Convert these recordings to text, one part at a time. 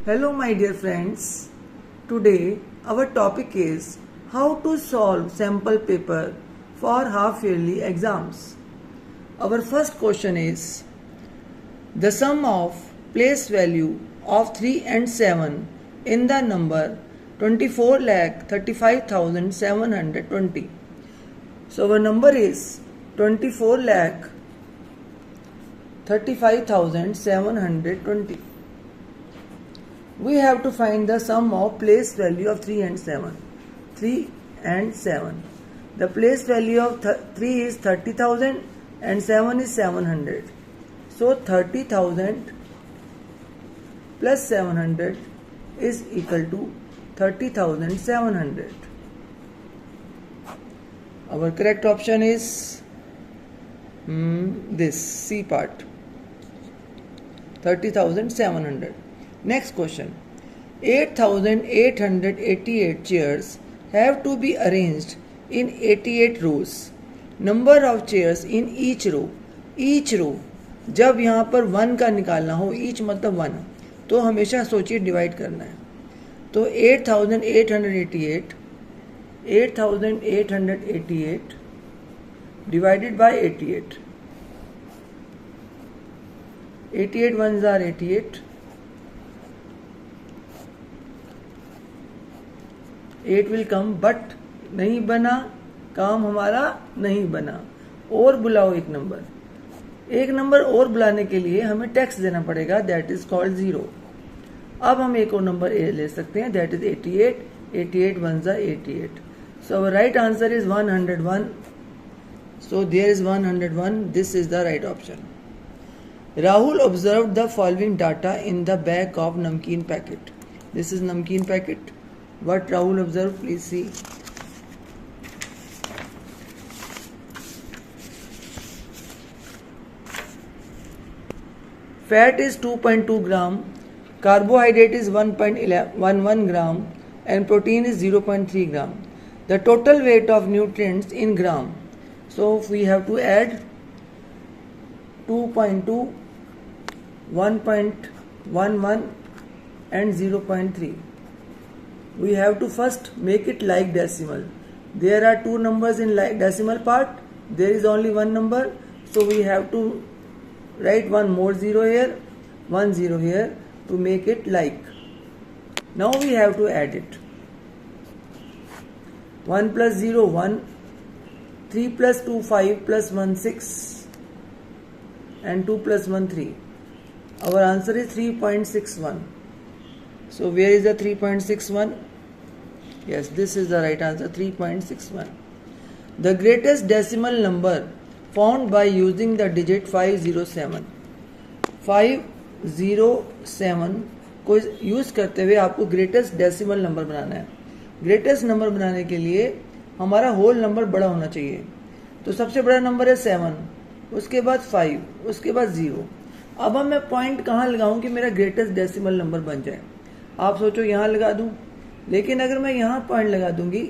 Hello my dear friends. Today our topic is how to solve sample paper for half yearly exams. Our first question is the sum of place value of 3 and 7 in the number 24,35,720. So our number is 24,35,720. We have to find the sum of place value of 3 and 7. 3 and 7. The place value of 3 is 30,000 and 7 is 700. So 30,000 plus 700 is equal to 30,700. Our correct option is this C part, 30,700. Next question. 8,888 chairs have to be arranged in 88 rows. Number of chairs in each row. Each row. जब यहाँ पर 1 का निकालना हो, each मतलब 1, तो हमेशा सोचिए डिवाइड करना है. तो 8,888 divided by 88. 88 ones are 88. 8 will come, but नहीं बना, काम हमारा नहीं बना. और बुलाओ एक नंबर और बुलाने के लिए हमें टैक्स देना पड़ेगा, दैट इज कॉल्ड 0. अब हम एक और नंबर ले सकते हैं, that is 88. 88 ones are 88. So our right answer is 101. So there is 101. This is the right option. Rahul observed the following data in the back of namkeen packet. This is namkeen packet. What Rahul observed, please see. Fat is 2.2 gram, carbohydrate is 1.11 gram, and protein is 0.3 gram. The total weight of nutrients in gram. So we have to add 2.2, 1.11 and 0.3. We have to first make it like decimal. There are two numbers in like decimal part. There is only one number. So we have to write one more 0 here, 1 0 here to make it like. Now we have to add it. 1 plus 0, 1. 3 plus 2, 5 plus 1, 6. And 2 plus 1, 3. Our answer is 3.61. So where is the 3.61? Yes, this is the right answer, 3.61. The greatest decimal number found by using the digit 507. 507 को use करते हुए आपको greatest decimal number बनाना है. Greatest number बनाने के लिए हमारा whole number बड़ा होना चाहिए. तो सबसे बड़ा नंबर है 7, उसके बाद 5, उसके बाद 0. अब मैं पॉइंट कहाँ लगाऊं कि मेरा ग्रेटेस्ट डेसिमल नंबर बन जाए? आप सोचो यहाँ लगा दूं, लेकिन अगर मैं यहाँ पॉइंट लगा दूंगी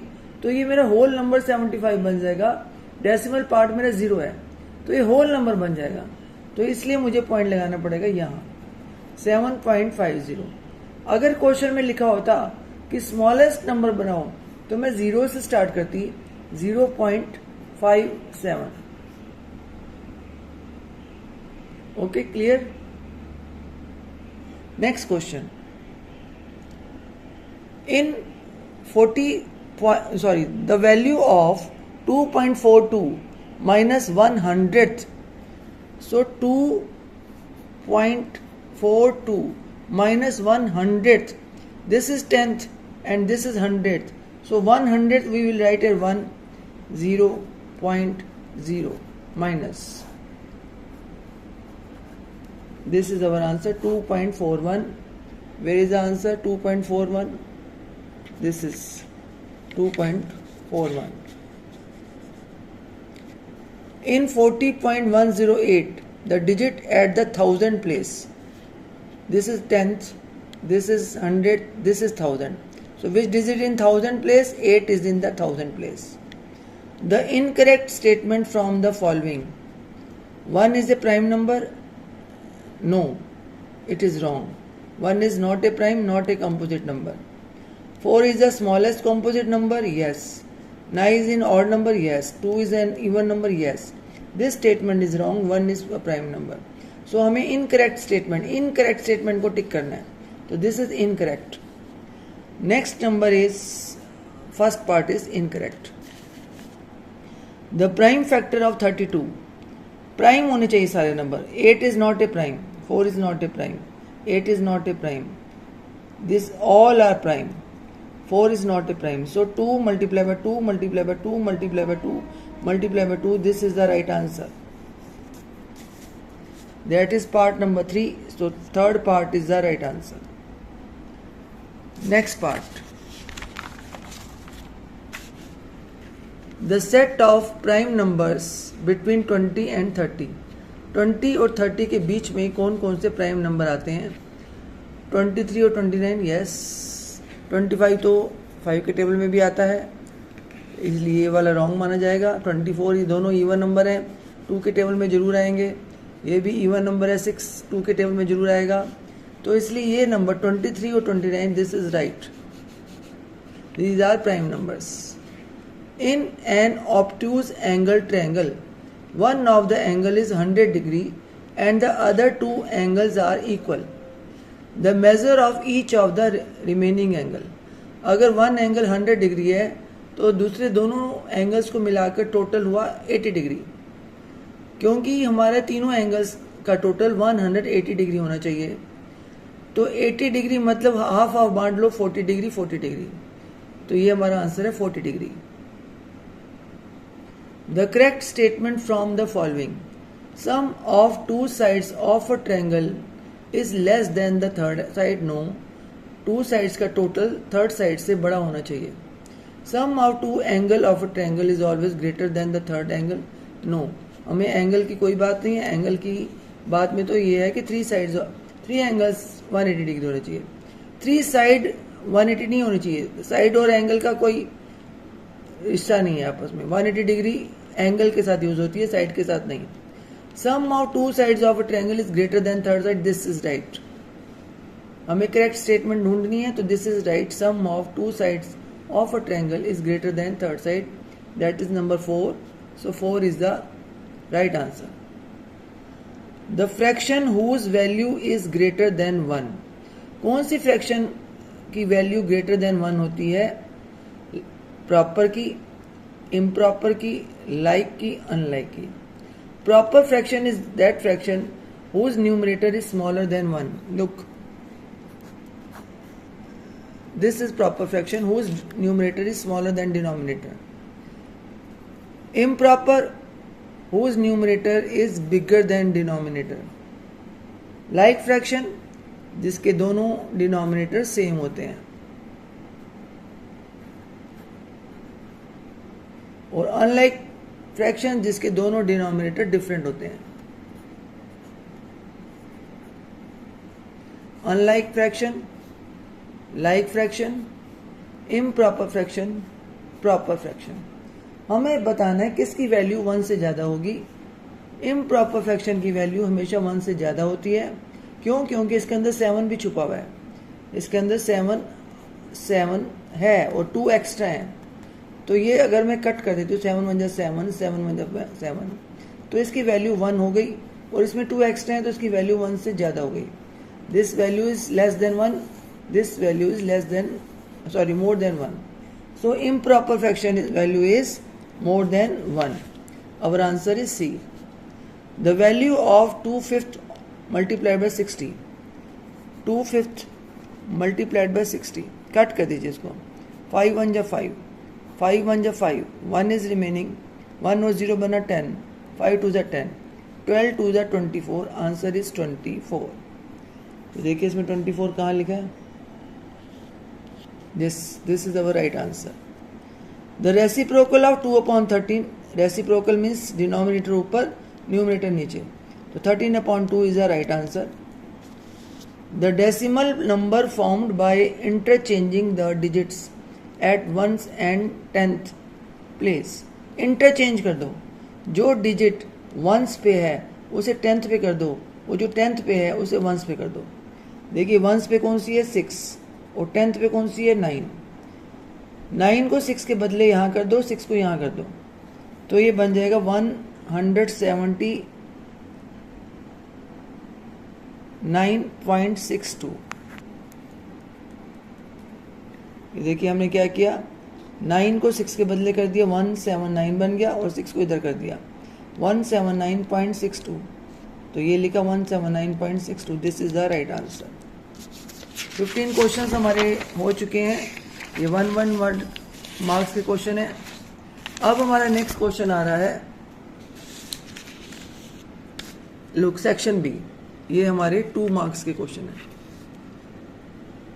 तो ये मेरा होल नंबर 75 बन जाएगा. डेसिमल पार्ट मेरा 0 है, तो ये होल नंबर बन जाएगा. तो इसलिए मुझे पॉइंट लगाना पड़ेगा यहाँ 7.50. अगर क्वेश्चन में लिखा होता कि स्मॉलेस्ट नंबर बनाओ तो मैं 0 से स्टार्ट करती, 0.57. Okay, clear? Next question. In 40, the value of 2.42 minus 1/100th. So 2.42 minus 1/100th. This is 10th and this is 100th. So 1/100th we will write as 1, 0.0 minus. This is our answer, 2.41. Where is the answer? 2.41. This is 2.41. In 40.108, the digit at the thousand place. This is 10th, this is 100th, this is 1000. So which digit in thousand place? 8 is in the thousand place. The incorrect statement from the following. 1 is a prime number. No, it is wrong. 1 is not a prime, not a composite number. 4 is the smallest composite number, yes. 9 is an odd number, yes. 2 is an even number, yes. This statement is wrong, 1 is a prime number. So हमें incorrect statement को टिक करना है. तो this is incorrect. Next number is, first part is incorrect. The prime factor of 32. Prime होने चाहिए सारे number. 8 is not a prime. 4 is not a prime. 8 is not a prime. This all are prime. 4 is not a prime. So 2 multiplied by 2 multiplied by 2 multiplied by 2 multiplied by 2. This is the right answer. That is part number 3. So third part is the right answer. Next part. The set of prime numbers between 20 and 30. 20 और 30 के बीच में कौन कौन से prime number आते हैं? 23 और 29, yes. 25 तो 5 के टेबल में भी आता है, इसलिए ये वाला रॉन्ग माना जाएगा. 24 ये दोनों इवन नंबर हैं, 2 के टेबल में जरूर आएंगे. ये भी इवन नंबर है, 6 2 के टेबल में जरूर आएगा. तो इसलिए ये नंबर 23 और 29, this is right. These are prime numbers. In an obtuse angle triangle, one of the angle is 100 degree and the other two angles are equal. The measure of each of the remaining angle. अगर one angle 100 degree है तो दूसरे दोनों angles को मिलाकर total हुआ 80 degree. क्योंकि हमारे तीनों एंगल्स का टोटल 180 डिग्री होना चाहिए, तो 80 डिग्री मतलब हाफ हाफ बांट लो, 40 डिग्री 40 डिग्री. तो ये हमारा आंसर है 40 degree. The correct statement from the following: sum of two sides of a triangle is less than the third side. No, two sides का total third side से बड़ा होना चाहिए. Sum of two angle of a triangle is always greater than the third angle. No, हमें angle की कोई बात नहीं है. एंगल की बात में तो ये है कि थ्री एंगल्स 180 डिग्री होना चाहिए. 3 साइड 180 नहीं होनी चाहिए. साइड और एंगल का कोई रिश्ता नहीं है आपस में. 180 डिग्री एंगल के साथ यूज होती है, साइड के साथ नहीं. Sum of two sides of a triangle is greater than third side. This is right. हमें करेक्ट स्टेटमेंट ढूंढनी है, तो this is right. Sum of two sides of a triangle is greater than third side. That is number 4. So 4 is the right answer. The fraction whose value is greater than 1. कौन सी fraction की value greater than 1 होती है? Proper की, improper की, like की, unlike की. Proper fraction is that fraction whose numerator is smaller than 1. Look, this is proper fraction whose numerator is smaller than denominator. Improper, whose numerator is bigger than denominator. Like fraction, जिसके दोनों denominator same होते हैं. और unlike fraction, जिसके दोनों denominator different होते हैं. Unlike fraction, like fraction, improper fraction, proper fraction. हमें बताना है किसकी वैल्यू 1 से ज़्यादा होगी. इम्प्रॉपर फ्रैक्शन की वैल्यू हमेशा 1 से ज़्यादा होती है. क्यों? क्योंकि इसके अंदर 7 भी छुपा हुआ है. इसके अंदर 7 है और 2 एक्स्ट्रा हैं. तो ये अगर मैं कट कर देती हूँ, 7 1 7, 7 1 7, तो इसकी वैल्यू 1 हो गई. और इसमें 2 एक्स्ट्रा है तो इसकी वैल्यू 1 से ज़्यादा हो गई. This value is less than 1, this value is more than 1. So improper fraction value is more than 1. Our answer is C. The value of 2/5 multiplied by 60. 2/5 multiplied by 60. Cut कर दीजिए इसको. 5 1 5, 5 1 5, 1 is remaining, 1 और 0 बना 10, 5 2 10, 12 2 24. Answer is 24. तो देखिए इसमें 24 कहाँ लिखा है. This is our right answer. The reciprocal of 2/13. Reciprocal means denominator ऊपर, न्यूमरेटर नीचे. तो 13/2 is the right answer. The decimal number formed by interchanging the digits at 1 and 10th place. Interchange कर दो. जो डिजिट 1s पे है उसे 10th पे कर दो, वो जो 10th पे है उसे 1s पे कर दो. देखिए वंस पे कौन सी है 6 और 10th पे कौन सी है 9। 9 को 6 के बदले यहाँ कर दो, 6 को यहाँ कर दो, तो ये बन जाएगा 179.62। ये देखिए हमने क्या किया, 9 को 6 के बदले कर दिया, 179 बन गया, और 6 को इधर कर दिया 179.62। तो ये लिखा 179.62। This is the right answer. 15 questions हमारे हो चुके हैं। ये 1 वर्ड मार्क्स के क्वेश्चन है। अब हमारा नेक्स्ट क्वेश्चन आ रहा है, लुक सेक्शन बी। ये हमारे 2 मार्क्स के क्वेश्चन है।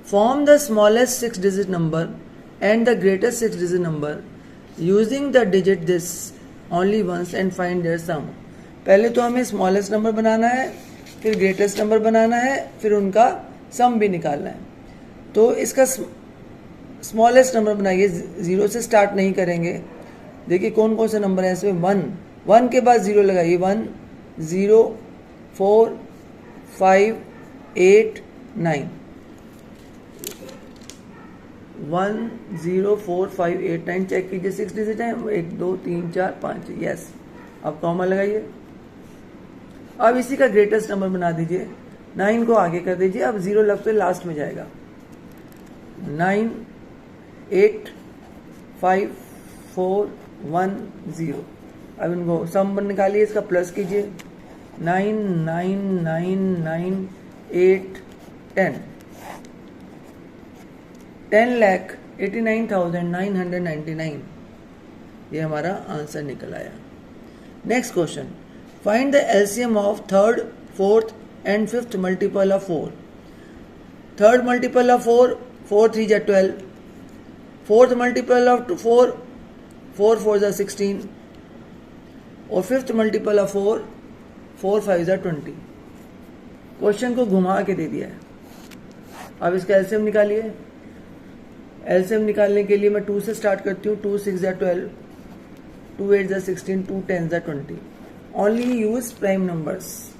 Form the smallest 6 digit number and the greatest 6 digit number using the digit this only once and find their sum। पहले तो हमें स्मॉलेस्ट नंबर बनाना है, फिर ग्रेटेस्ट नंबर बनाना है, फिर उनका सम भी निकालना है। तो इसका स्मॉलेस्ट नंबर बनाइए, 0 से स्टार्ट नहीं करेंगे। देखिए कौन कौन से नंबर है इसमें, 1 के बाद 0 लगाइए, 1 0 4 5 8 9 1 0 4 5 8 9 चेक कीजिए, 6 डिजिट है, 1 2 3 4 5। यस, अब कॉमा लगाइए। अब इसी का ग्रेटेस्ट नंबर बना दीजिए, 9 को आगे कर दीजिए। अब 0 लगते लास्ट में जाएगा, 9 8 5 4 1 0। अब इनको सम निकालिए, इसका प्लस कीजिए, 9 9 9 9 8 10 10,89,999। ये हमारा आंसर निकल आया। Next question, find the LCM of third, fourth and fifth multiple of 4। Third multiple of 4, 4 3 जा 12। फोर्थ मल्टीपल ऑफ 4, 4 4 जा 16। और फिफ्थ मल्टीपल ऑफ 4, 4 5 जा 20। क्वेश्चन को घुमा के दे दिया है। अब इसका एलसीएम निकालिए। एलसीएम निकालने के लिए मैं 2 से स्टार्ट करती हूँ। 2 6 जा 12, 2 8 जा 16, 2 10 जा 20। Only use prime numbers.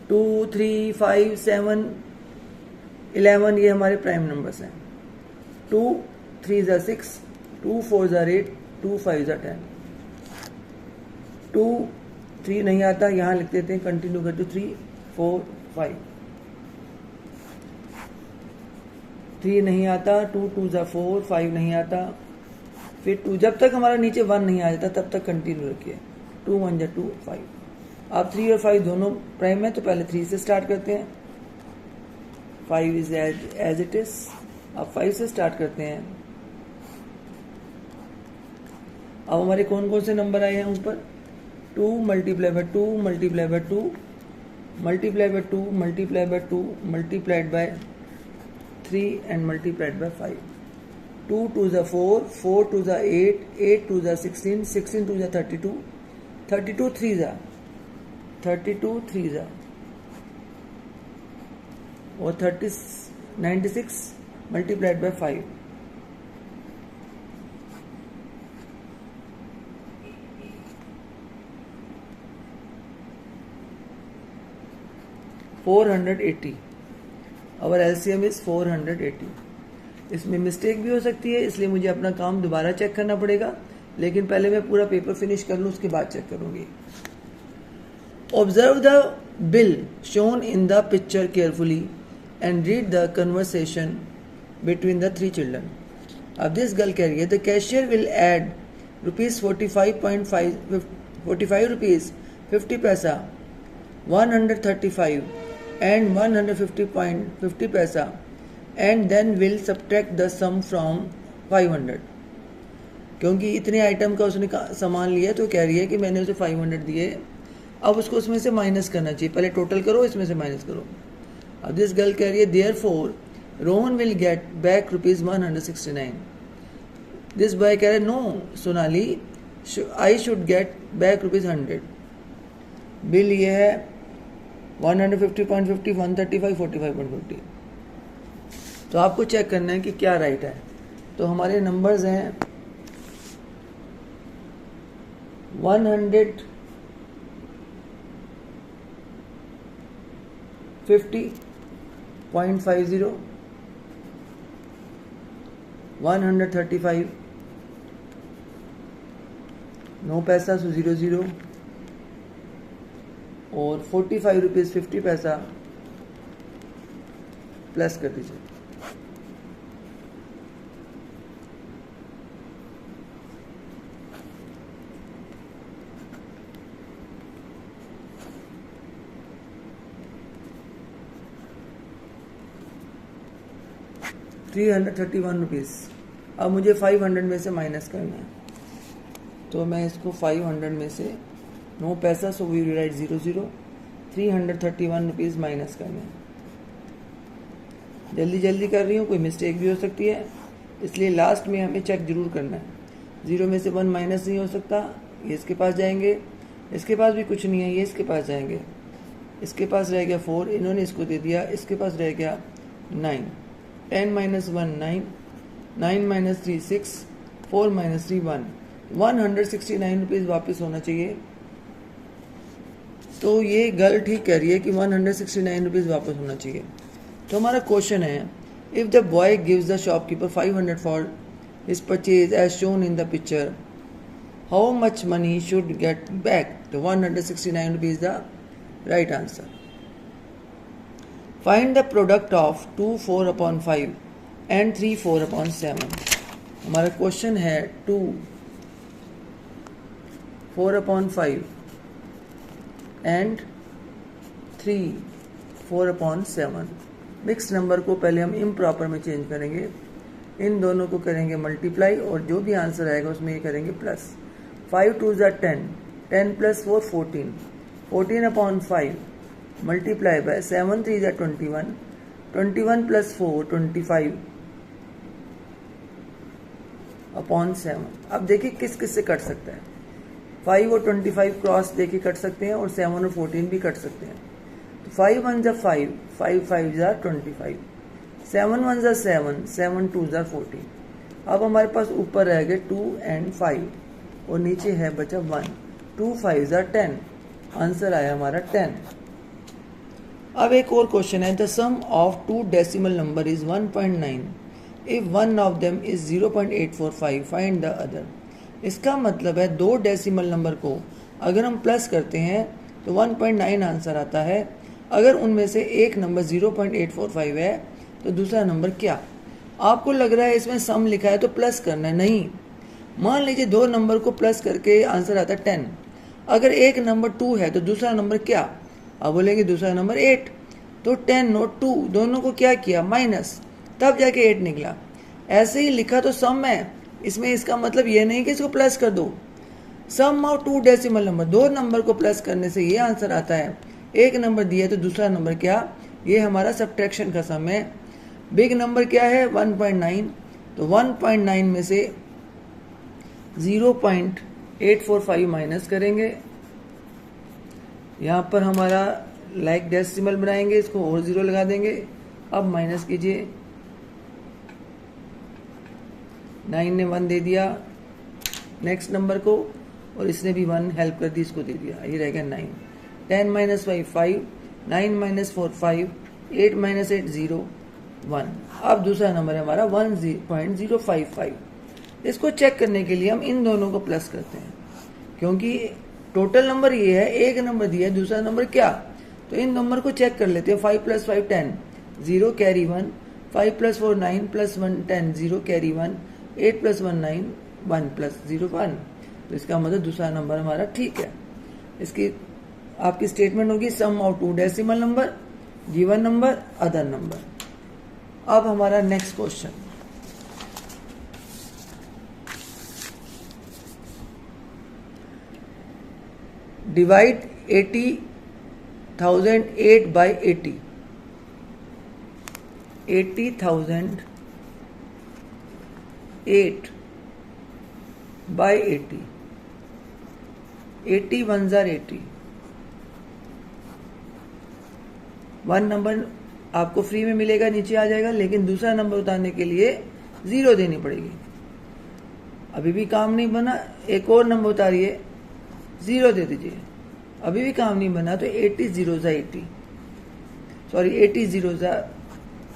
2 3 5 7 11 ये हमारे प्राइम नंबर्स हैं। 2 3 जा 6, 2 4 जा 8, 2 5 जा 10। 2 3 नहीं आता, यहाँ लिख देते हैं, कंटिन्यू करते 3 4 5। 3 नहीं आता, 2 2 जा 4, 5 नहीं आता, फिर 2, जब तक हमारा नीचे 1 नहीं आ जाता तब तक कंटिन्यू रखिए। 2 1 जा 2 5। अब 3 और 5 दोनों प्राइम है, तो पहले 3 से स्टार्ट करते हैं। 5 इज एज इट इज। अब 5 से स्टार्ट करते हैं। अब हमारे कौन कौन से नंबर आए हैं ऊपर, 2 multiply by 2 multiply by 2 multiply by 2 multiply by 2 multiplied by 3 and multiplied by 5। 2 2 जा 4, 4 2 जा 8, 8 2 जा 16, 16 2 जा 32, 32 3 जा 32 3 जा और 96 मल्टीप्लाइड बाय 5। $480। और एलसीएम इज 480। इसमें मिस्टेक भी हो सकती है, इसलिए मुझे अपना काम दोबारा चेक करना पड़ेगा, लेकिन पहले मैं पूरा पेपर फिनिश कर लूँ, उसके बाद चेक करूँगी। Observe the bill shown in the picture carefully and read the conversation between the 3 children. अब दिस गर्ल कह रही है, the cashier will add ₹45.5 45 rupees 50 paisa 135 and 150.50 पैसा and then will subtract the sum from 500। क्योंकि इतने item का उसने सामान लिया, तो कह रही है कि मैंने उसे 500 दिए, अब उसको उसमें से माइनस करना चाहिए। पहले टोटल करो, इसमें से माइनस करो। अब दिस गर्ल कह रही है, therefore Rohan will get back ₹169। This boy कह रहा है, no Sonali, I should get back ₹100। Bill ये है 150.50 135 45.50। तो आपको चेक करना है कि क्या राइट है। तो हमारे नंबर्स हैं 150 0.50, 135, नो पैसा सो 00, और 45 रुपीज़ 50 पैसा प्लस कर दीजिए। ₹331। अब मुझे 500 में से माइनस करना है, तो मैं इसको 500 में से no paisa so we write 00, 331 rupees minus करना है। जल्दी जल्दी कर रही हूँ, कोई मिस्टेक भी हो सकती है, इसलिए लास्ट में हमें चेक जरूर करना है। 0 में से 1 माइनस नहीं हो सकता, ये इसके पास जाएंगे, इसके पास भी कुछ नहीं है, ये इसके पास जाएंगे, इसके पास रह गया 4, इन्होंने इसको दे दिया, इसके पास रह गया 9, 10 माइनस 1 9, 9 माइनस 3 6, 4 माइनस 3 1, 169 रुपीज़ वापस होना चाहिए। तो ये गर्ल ठीक कह रही है कि 169 रुपीज़ वापस होना चाहिए। तो हमारा क्वेश्चन है, if the boy gives the shopkeeper 500 for his purchase as shown in the picture, how much money should get back? तो 169 rupees the right answer. Find the product of 2 4/5 and 3 4/7। हमारा question है 2 4/5 and 3 4/7। Mix number को पहले हम improper में change करेंगे, इन दोनों को करेंगे मल्टीप्लाई, और जो भी आंसर आएगा उसमें ये करेंगे प्लस। 5 2 10, 10 + 4 14, 14/5 multiply by 7 3 21, 21 + 4 25/7। अब देखिए किस किस से कट सकता है। 5 और 25 क्रॉस देके कट सकते हैं, और 7 और 14 भी कट सकते हैं। तो 5 1 जा 5, 5 5 जा 25, 7 1 जा 7, 7 2 जा 14। अब हमारे पास ऊपर रह गए 2 और 5, और नीचे है बचा 1, 2 5 जा 10, आंसर आया हमारा 10। अब एक और क्वेश्चन है, the sum of 2 decimal number is 1.9, if one of them is 0.845, find the other. इसका मतलब है 2 डेसिमल नंबर को अगर हम प्लस करते हैं तो 1.9 आंसर आता है। अगर उनमें से एक नंबर 0.845 है तो दूसरा नंबर क्या? आपको लग रहा है इसमें सम लिखा है तो प्लस करना है, नहीं। मान लीजिए 2 नंबर को प्लस करके आंसर आता है 10। अगर एक नंबर 2 है तो दूसरा नंबर क्या? आप बोलेंगे दूसरा नंबर 8, तो 10 नोट 2 दोनों को क्या किया? माइनस, तब जाके 8 निकला। ऐसे ही लिखा तो सम है, इसमें इसका मतलब ये नहीं कि इसको प्लस कर दो। सम ऑफ 2 डेसिमल नंबर, 2 नंबर को प्लस करने से ये आंसर आता है। एक नंबर दिया तो दूसरा नंबर क्या? ये हमारा सब्ट्रैक्शन का सम है। बिग नंबर क्या है? 1.9, तो 1.9 में से 0.845 माइनस करेंगे। यहाँ पर हमारा लाइक डेसिमल बनाएंगे, इसको और 0 लगा देंगे। अब माइनस कीजिए, 9 ने 1 दे दिया नेक्स्ट नंबर को, और इसने भी 1 हेल्प कर दी, इसको दे दिया, ये रह गया 9। 10 - 5 5, 9 - 4 5, 8 - 8 0 1। अब दूसरा नंबर है हमारा 1.055। इसको चेक करने के लिए हम इन दोनों को प्लस करते हैं, क्योंकि टोटल नंबर ये है, एक नंबर दिया है, दूसरा नंबर क्या? तो इन नंबर को चेक कर लेते हैं। 5 + 5 10, 0 कैरी 1, 5 + 4 9 + 1 10, 0 कैरी 1, 8 + 1 9, 1 + 0 1। तो इसका मतलब दूसरा नंबर हमारा ठीक है। इसकी आपकी स्टेटमेंट होगी sum of 2 decimal number, given number, other number. अब हमारा next question, divide 80,008 by 80। 80,008 by 80, 80 1s are 80। 1 number आपको फ्री में मिलेगा, नीचे आ जाएगा, लेकिन दूसरा नंबर उतारने के लिए 0 देनी पड़ेगी। अभी भी काम नहीं बना, एक और नंबर उतारिए, 0 दे दीजिए। अभी भी काम नहीं बना तो 80 0s are 80, sorry 80 0s are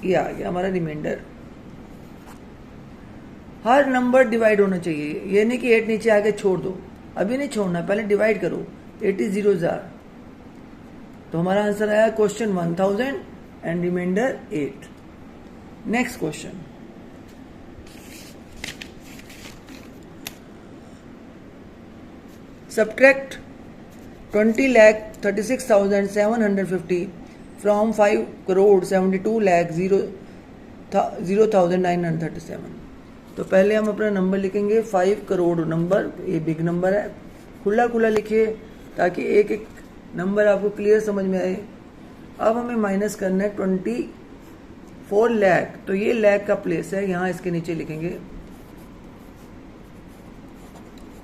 ये आ गया हमारा रिमाइंडर। हर नंबर डिवाइड होना चाहिए, ये नहीं कि 8 नीचे आके छोड़ दो, अभी नहीं छोड़ना, पहले डिवाइड करो। 80 zeros are, तो हमारा आंसर आया question 1000 and reminder 8। Next question, subtract 20,36,750 from 5,72,0,937। तो पहले हम अपना नंबर लिखेंगे 5 करोड़ नंबर, ये बिग नंबर है, खुला खुला लिखिए ताकि एक एक नंबर आपको क्लियर समझ में आए। अब हमें माइनस करना है 24 लाख, तो ये लाख का प्लेस है, यहाँ इसके नीचे लिखेंगे।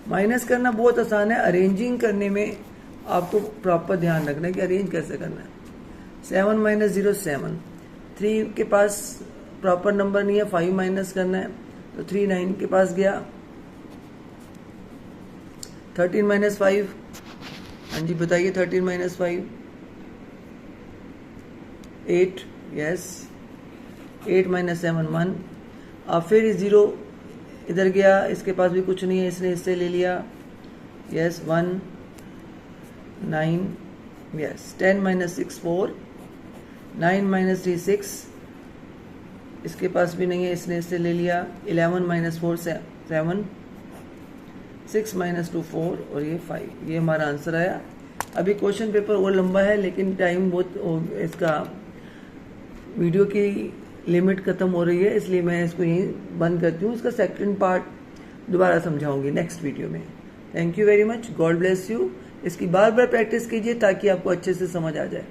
माइनस करना बहुत आसान है, अरेंजिंग करने में आपको प्रॉपर ध्यान रखना है कि अरेंज कैसे करना है। 7 माइनस 0 7, 3 के पास प्रॉपर नंबर नहीं है, 5 माइनस करना है, तो 3 9 के पास गया। 13 माइनस 5, हाँ जी बताइए, 13 माइनस 5 8, यस। 8 माइनस 7 1, अब फिर 0 इधर गया, इसके पास भी कुछ नहीं है, इसने इससे ले लिया, यस 1 9, यस। 10 माइनस 6 4, 9 माइनस 3 6, इसके पास भी नहीं है, इसने इससे ले लिया। 11 माइनस 4 7, 6 माइनस 2 4 और ये 5, ये हमारा आंसर आया। अभी क्वेश्चन पेपर और लंबा है लेकिन टाइम बहुत, इसका वीडियो की लिमिट खत्म हो रही है, इसलिए मैं इसको यहीं बंद करती हूँ। इसका सेकंड पार्ट दोबारा समझाऊंगी नेक्स्ट वीडियो में। Thank you very much, God bless you. इसकी बार बार प्रैक्टिस कीजिए ताकि आपको अच्छे से समझ आ जाए।